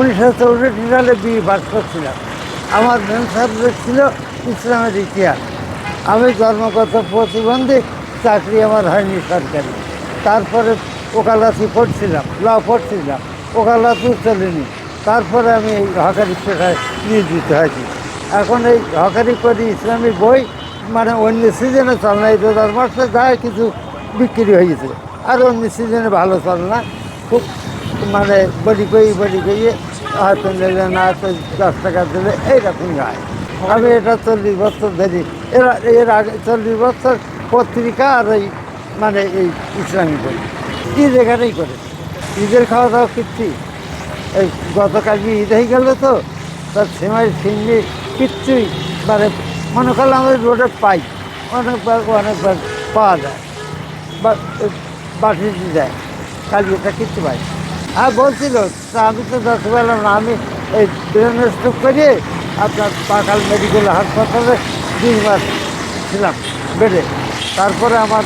1964 সালে BA pass করছিলাম। আমার মেন সাবজেক্ট ছিল ইসলামের ইতিহাস। আমি জন্মগত প্রতিবন্ধী, চাকরি আমার হয়নি সরকারি। তারপরে ওকালতি পড়ছিলাম, ল পড়ছিলাম, ওকালতিও চলেনি। তারপরে আমি এই হকারি পেশায় নিয়োজিত হয়েছি। এখন এই হকারি করি, ইসলামিক বই মানে অন্য সিজনে চল না, এই রোজার মাসে যায় কিছু বিক্রি হয়ে গেছে, আর অন্য সিজনে ভালো চল না, খুব মানে বডি করিয়ে হয়তো নেবে না, তো 10 টাকা দেবে, এইরকম হয়। আমি এটা 40 বছর ধরি, এর আগে 40 বছর পত্রিকা আর এই মানে এই ইসলামী বই ঈদ এখানেই করে। ঈদের খাওয়া দাওয়া কিচ্ছি, এই গতকালকে ঈদ হয়ে গেল তো, তার সেমাই সিন্নি কিচ্ছুই মানে মনে করলাম আমাদের রোডে পাই, অনেকবার পাওয়া যায় বা বাটি দেয়, কালকে এটা কিচ্ছু পাই। হ্যাঁ বলছিল, তা আমি তো দেখতে পেলাম না। আমি এই ব্রেন স্ট্রোক করিয়ে আপনার পাকাল মেডিকেল হাসপাতালে 2 মাস ছিলাম বেডে। তারপরে আমার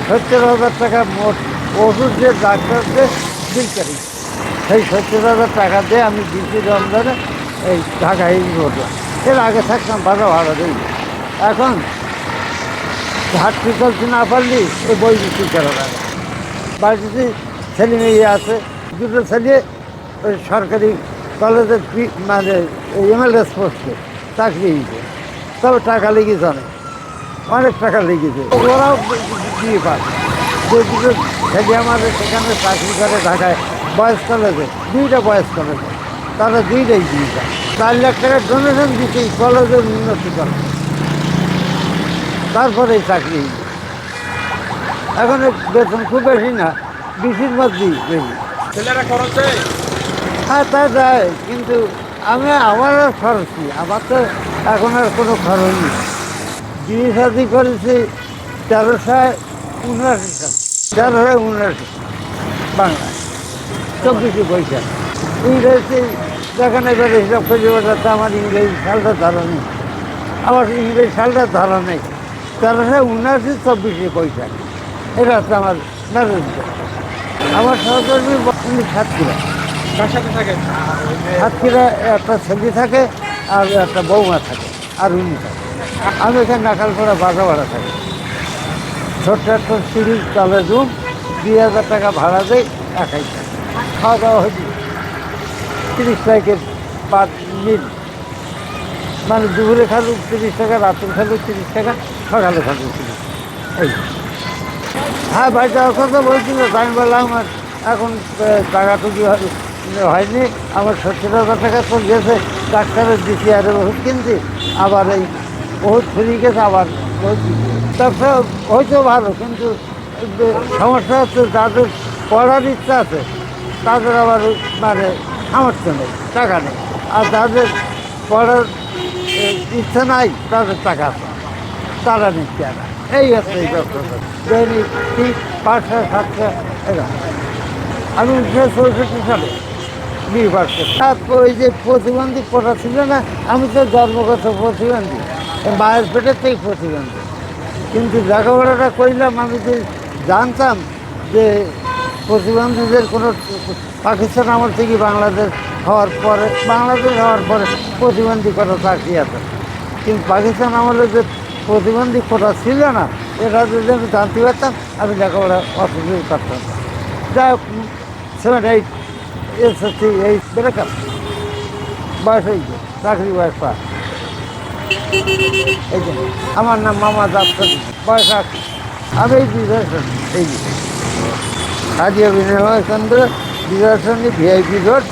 70,000 টাকা মোট ওষুধ দিয়ে ডাক্তারদের বিল করি, সেই 70,000 টাকা দিয়ে আমি দিচ্ছি রমজানে এই ঢাকা এই রোডে। এর আগে থাকতাম ভাড়া দিই। এখন হাঁটতে চলতে না পারলি এই বই বিক্রি করা লাগে। বাড়িতে ছেলে মেয়ে আছে, 2টো ছেলে ওই সরকারি কলেজের মানে এমএলএস পোস্টে চাকরি দিয়েছে, তবে টাকা লেগেছে, অনেক টাকা লেগেছে। ওরাও বিয়ে পায়। যে 2টো ছেলে আমাদের সেখানে চাকরি করে ঢাকায় বয়েজ কলেজে, 2টা বয়েজ কলেজে, তারা 2টাই বিয়ে পায়। 4 লাখ টাকার ডোনেশন দিচ্ছে কলেজের উন্নতি করে, তারপরে এই চাকরি। এখন বেতন খুব বেশি না, 20-এর মধ্যেই বেশি। ছেলেরা খরচে হ্যাঁ তা যায়, কিন্তু আমার আর খরচ নেই, আমার তো এখন আর কোনো খরচ নেই। বিয়ে শাদি করেছি 1379 টাকা, 1379 বাংলায়, 24 পয়সা। ইংরেজি দেখেন এবারে হিসাব করে ওটাতে আমার ইংরেজি সালটা ধরা নেই, আমার ইংরেজি সালটা ধরা নেই। 1379, 24 পয়সা, এটা হচ্ছে আমার ম্যারেজ। আমার সহকর্মী উনি সাতক্ষীরা, কার সাথে থাকে? সাতক্ষীরা একটা ছেলে থাকে আর একটা বৌমা থাকে আর উনি থাকে। আমি এখানে নাকালপাড়া বাসা ভাড়া থাকি, ছোট্ট একটা সিঁড়ির তলে রুম, 2,000 টাকা ভাড়া দেয়, একাই থাকে। খাওয়া দাওয়া হয়েছে 30 টাকার পার মিল, মানে দুপুরে খালু 30 টাকা, রাত্রে খালু 30 টাকা, সকালে খালু 30। এই হ্যাঁ ভাই যাওয়ার কথা বলছিল, আমি বললাম আমার এখন টাকাটুকি হয়নি, আমার 70,000 টাকা তো গেছে ডাক্তারের দিচ্ছি, আর ওষুধ কিনছি, আবার এই ওষুধ ফ্রি গেছে, আবার ওষুধ দিচ্ছি। ডাক্তার হয়তো ভালো, কিন্তু সমস্যা হচ্ছে যাদের পড়ার ইচ্ছা আছে তাদের আবার মানে সামর্থ্য নেই, টাকা নেই। আর যাদের পড়ার ইচ্ছা নাই তাদের টাকা আছে, তারা নিচ্ছে না। এই হচ্ছে এই ব্যবসাটা, দৈনিক 500, 700 এরকম। আমি 1964 সালে বিয়ে পাস করি। তারপর ওই যে প্রতিবন্ধী কোটা ছিল না, আমি তো জন্মগত প্রতিবন্ধী, মায়ের পেটের থেকে প্রতিবন্ধী। কিন্তু লেখাপড়াটা করলাম, আমি যে জানতাম যে প্রতিবন্ধীদের কোনো পাকিস্তান আমল থেকে বাংলাদেশ হওয়ার পরে প্রতিবন্ধী কোটা চাকরি আছে, কিন্তু পাকিস্তান আমলে যে প্রতিবন্ধী কোটা ছিল না, এটা যদি আমি জানতে পারতাম আমি লেখাপড়া অসুবিধা করতাম না। যাই হোক 7-8 SSC এই বেরোকাম বয়স হয়েছে, চাকরি বয়স পা। এই জন্য আমার নাম মামা যাত্রা, বয়স 8। আমি এই বিজয় এই হাজিয়া বিনয় চন্দ্র, বিজয় সন্ধি, VIP রোড।